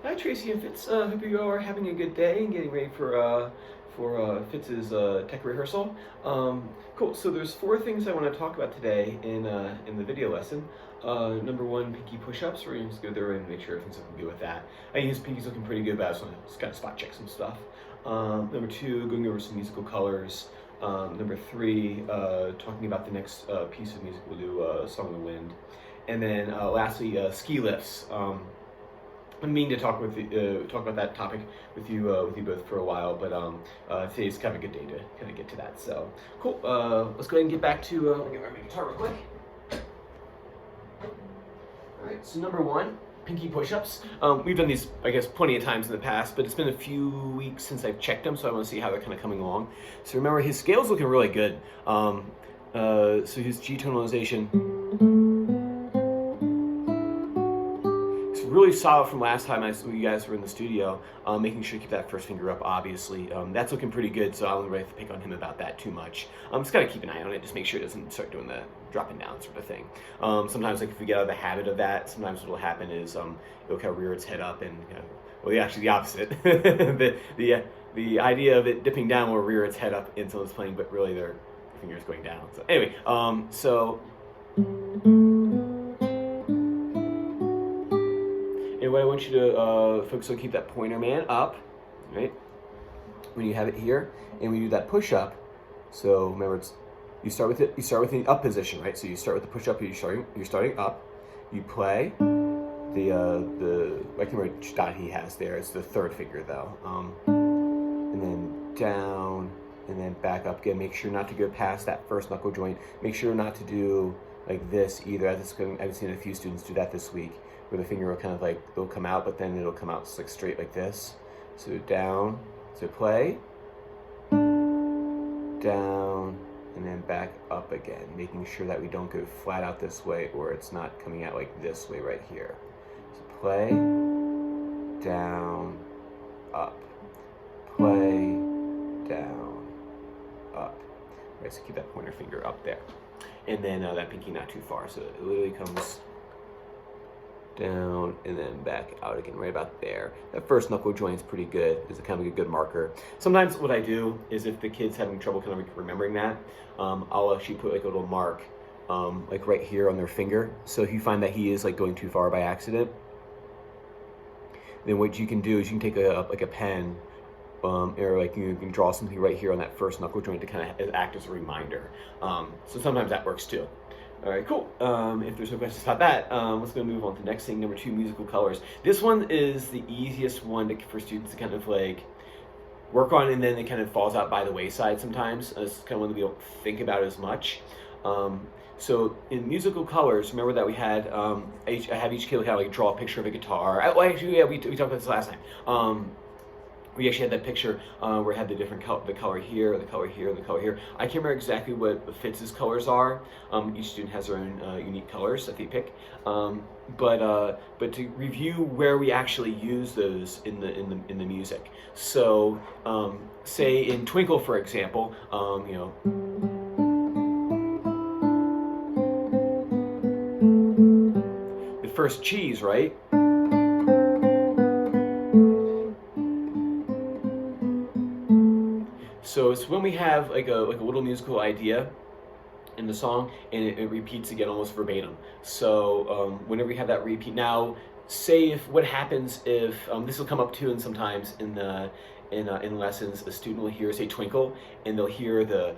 Hi Tracy and Fitz. Hope you all are having a good day and getting ready for Fitz's tech rehearsal. Cool. So there's four things I want to talk about today in the video lesson. Number one, pinky push-ups. We're going to just go there and make sure everything's looking good with that. I think his pinky's looking pretty good, but I just want to kind of spot check some stuff. Number two, going over some musical colors. Number three, talking about the next piece of music. We'll do Song of the Wind. And then lastly, ski lifts. I'm meaning to talk about that topic with you both for a while, but today's kind of a good day to kind of get to that. So cool. Let's go ahead and get back to get my guitar real quick. All right. So number one, pinky push-ups. We've done these, I guess, plenty of times in the past, but it's been a few weeks since I've checked them, so I want to see how they're kind of coming along. So remember, his scale's looking really good. So his G tonalization. Really solid from last time you guys were in the studio, making sure to keep that first finger up, obviously. That's looking pretty good, so I don't really have to pick on him about that too much. Just gotta keep an eye on it, just make sure it doesn't start doing the dropping down sort of thing. Sometimes, like, if we get out of the habit of that, sometimes what will happen is it'll kind of rear its head up and, well, actually the opposite. the idea of it dipping down will rear its head up in someone's playing, but really their finger's going down. So anyway, And what I want you to focus on, keep that pointer man up, right? When you have it here, and we do that push up. So remember, you start with the up position, right? So you start with the push up. You're starting up. You play the I can't remember which dot he has there. It's the third finger though, and then down, and then back up again. Make sure not to go past that first knuckle joint. Make sure not to do like this either. I've seen a few students do that this week, where the finger will kind of like, it'll come out, but then it'll come out like straight like this. So down, so play, down, and then back up again, making sure that we don't go flat out this way or it's not coming out like this way right here. So play, down, up, play, down, up. All right, so keep that pointer finger up there. And then that pinky not too far, so it literally comes down and then back out again, right about there. That first knuckle joint's pretty good. It's kind of a good marker. Sometimes what I do is, if the kid's having trouble kind of remembering that, I'll actually put like a little mark, like right here on their finger. So if you find that he is like going too far by accident, then what you can do is you can take a pen, or like you can draw something right here on that first knuckle joint to kind of act as a reminder. So sometimes that works too. All right, cool. If there's no questions about that, let's go move on to the next thing. Number two, musical colors. This one is the easiest one for students to kind of like work on, and then it kind of falls out by the wayside sometimes. It's kind of one that we don't think about as much. So in musical colors, remember that we had, I have each kid kind of like draw a picture of a guitar. We talked about this last time. We actually had that picture where it had the different the color here, the color here, and the color here. I can't remember exactly what Fitz's colors are. Each student has their own unique colors that they pick. But to review where we actually use those in the music. So say in Twinkle, for example, the first cheese, right? So it's when we have like a little musical idea in the song, and it repeats again almost verbatim. So whenever we have that repeat, now say what happens if this will come up too, and sometimes in lessons, a student will hear, say, Twinkle, and they'll hear the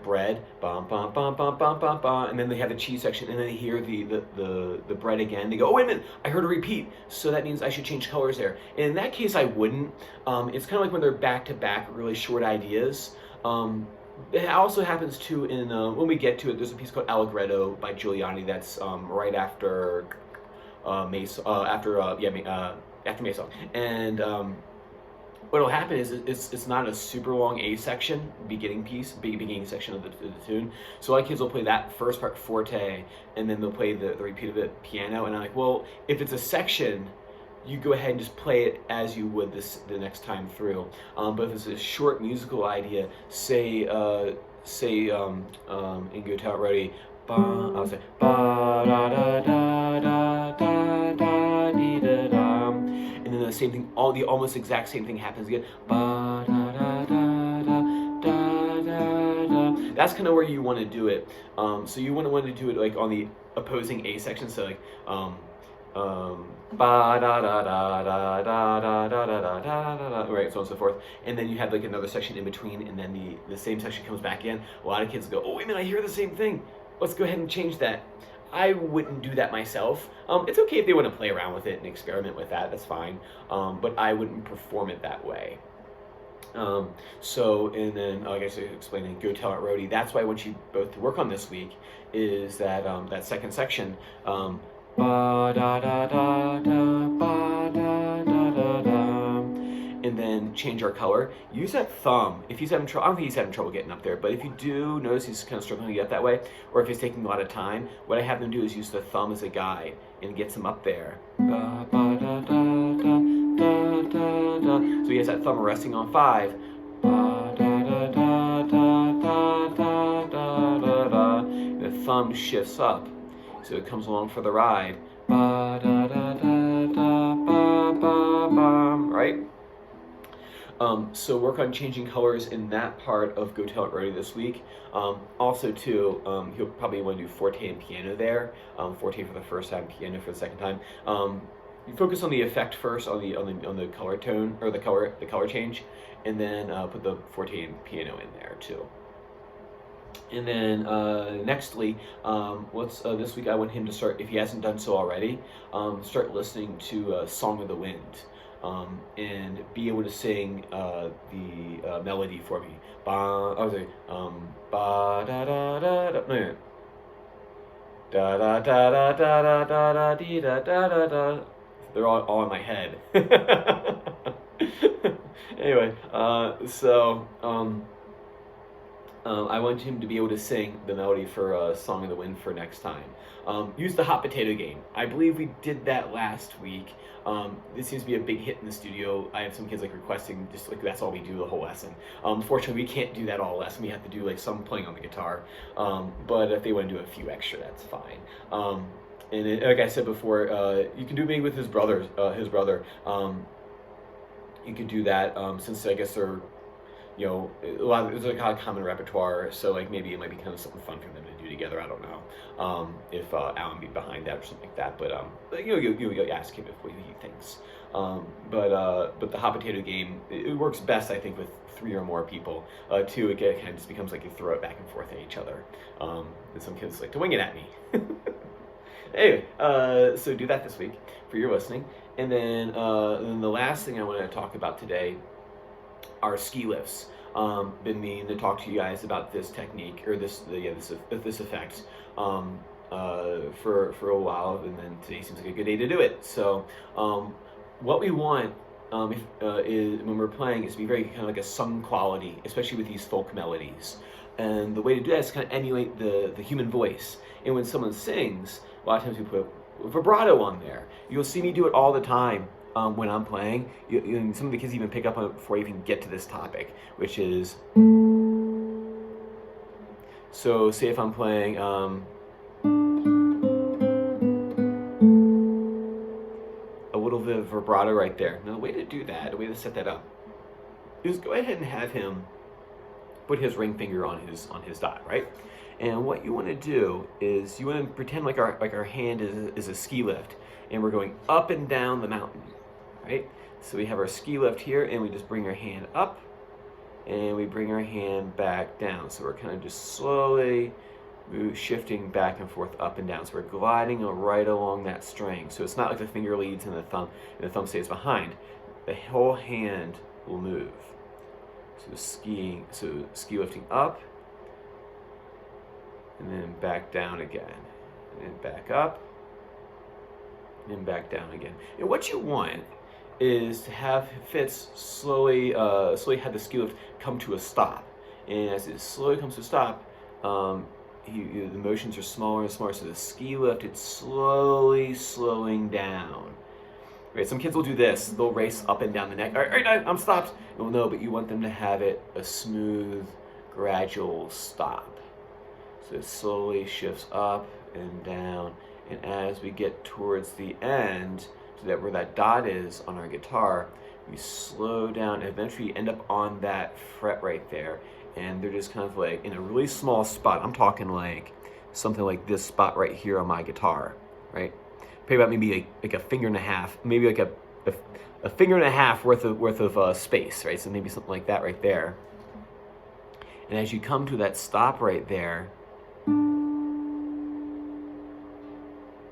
bread, bum bum bum bum bum bum bum, and then they have the cheese section, and then they hear the bread again. They go, oh wait a minute, I heard a repeat, so that means I should change colors there. And in that case, I wouldn't. It's kind of like when they're back to back, really short ideas. It also happens too in when we get to it. There's a piece called Allegretto by Giuliani that's right after after Mason, and what'll happen is it's not a super long A section, beginning section of the tune. So a lot of kids will play that first part forte, and then they'll play the repeat of it piano. And I'm like, well, if it's a section, you go ahead and just play it as you would the next time through. But if it's a short musical idea, say in Go Tell It Ready, I'll say ba da da da da da da dee da da, and then then the same thing, the almost exact same thing happens again. Ba da da da da da da da. That's kind of where you want to do it. So you want to do it like on the opposing A section. So like ba da da da da da da da da da da, right, so on and so forth. And then you have like another section in between, and then the same section comes back in. A lot of kids go, oh wait a minute, I hear the same thing. Let's go ahead and change that. I wouldn't do that myself. It's okay if they want to play around with it and experiment with that, that's fine. But I wouldn't perform it that way. So, and then, like I was explaining, Go Tell Aunt Rhody, that's why I want you both to work on this week, is that, that second section, ba da da da da, ba da da da da, and then change our color. Use that thumb. If he's having trouble, I don't think he's having trouble getting up there, but if you do notice he's kind of struggling to get that way, or if he's taking a lot of time, what I have them do is use the thumb as a guide and gets him up there. Ba, ba, da, da, da, da, da, da. So he has that thumb resting on 5. Ba, da, da, da, da, da, da, da, da, da. And the thumb shifts up, so it comes along for the ride. Ba, da, da, da, da, ba, ba, ba, right? So work on changing colors in that part of Go Tell Aunt Rhody this week. Also too, you'll probably want to do forte and piano there. Forte for the first time, piano for the second time. You focus on the effect first, on the color tone, or the color change, and then put the forte and piano in there too. And then nextly, this week I want him to start, if he hasn't done so already, start listening to Song of the Wind. And be able to sing the melody for me. Ba da da da da. No. Da da da da da da da da dee da da da da. They're all in my head. Anyway, I want him to be able to sing the melody for Song of the Wind for next time. Use the hot potato game. I believe we did that last week. This seems to be a big hit in the studio. I have some kids like requesting just like that's all we do the whole lesson. Fortunately, we can't do that all lesson. We have to do like some playing on the guitar. But if they want to do a few extra, that's fine. And like I said before, you can do maybe with his brother. You could do that since I guess they're, you know, there's like a common repertoire, so like maybe it might be kind of something fun for them to do together. I don't know if Alan be behind that or something like that, but you ask him what he thinks. But the hot potato game, it works best I think with 3 or more people. 2, it kind of just becomes like you throw it back and forth at each other. And some kids like to wing it at me. Anyway, so do that this week for your listening, and then the last thing I want to talk about today are ski lifts. Been meaning to talk to you guys about this technique or this effect for a while, and then today seems like a good day to do it. So what we want is when we're playing is to be very kind of like a sung quality, especially with these folk melodies. And the way to do that is kind of emulate the human voice. And when someone sings, a lot of times we put vibrato on there. You'll see me do it all the time. When I'm playing, some of the kids even pick up on it before I even get to this topic, which is, so say if I'm playing, a little bit of vibrato right there. Now the way to do that, the way to set that up, is go ahead and have him put his ring finger on his dot, right? And what you want to do is you want to pretend like our hand is a ski lift, and we're going up and down the mountain. Right? So we have our ski lift here, and we just bring our hand up, and we bring our hand back down. So we're kind of just slowly shifting back and forth up and down. So we're gliding right along that string. So it's not like the finger leads and the thumb stays behind. The whole hand will move. So ski lifting up, and then back down again, and then back up, and then back down again. And what you want is to have Fitz slowly have the ski lift come to a stop. And as it slowly comes to a stop, the motions are smaller and smaller, so the ski lift, it's slowly slowing down. Right, some kids will do this. They'll race up and down the neck. All right, I'm stopped. Well, no, but you want them to have it a smooth, gradual stop. So it slowly shifts up and down. And as we get towards the end, where that dot is on our guitar, we slow down and eventually end up on that fret right there. And they're just kind of like in a really small spot. I'm talking like something like this spot right here on my guitar, right? Probably about maybe like a finger and a half, maybe like a finger and a half worth of space, right? So maybe something like that right there. And as you come to that stop right there,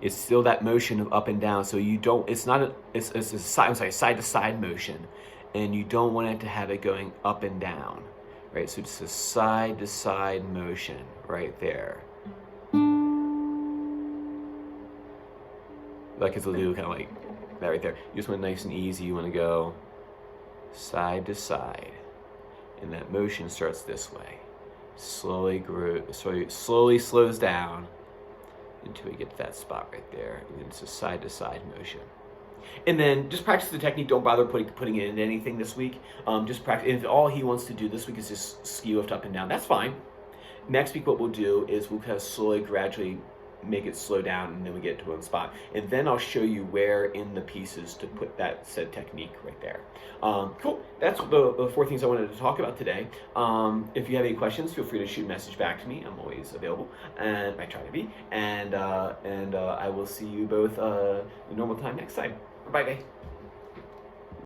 it's still that motion of up and down. So you don't, it's a side to side motion, and you don't want it to have it going up and down, right? So it's a side to side motion right there. Like it's a little kind of like that right there. You just want nice and easy. You want to go side to side, and that motion starts this way. Slowly slows down until we get to that spot right there, and then it's a side to side motion. And then just practice the technique. Don't bother putting it into anything this week. Just practice. If all he wants to do this week is just ski lift up and down, that's fine. Next week, what we'll do is we'll kind of slowly, gradually make it slow down, and then we get to one spot, and then I'll show you where in the pieces to put that said technique right there. Cool. That's the 4 things I wanted to talk about today. If you have any questions, feel free to shoot a message back to me. I'm always available, and I try to be. And I will see you both normal time next time. Bye, guys.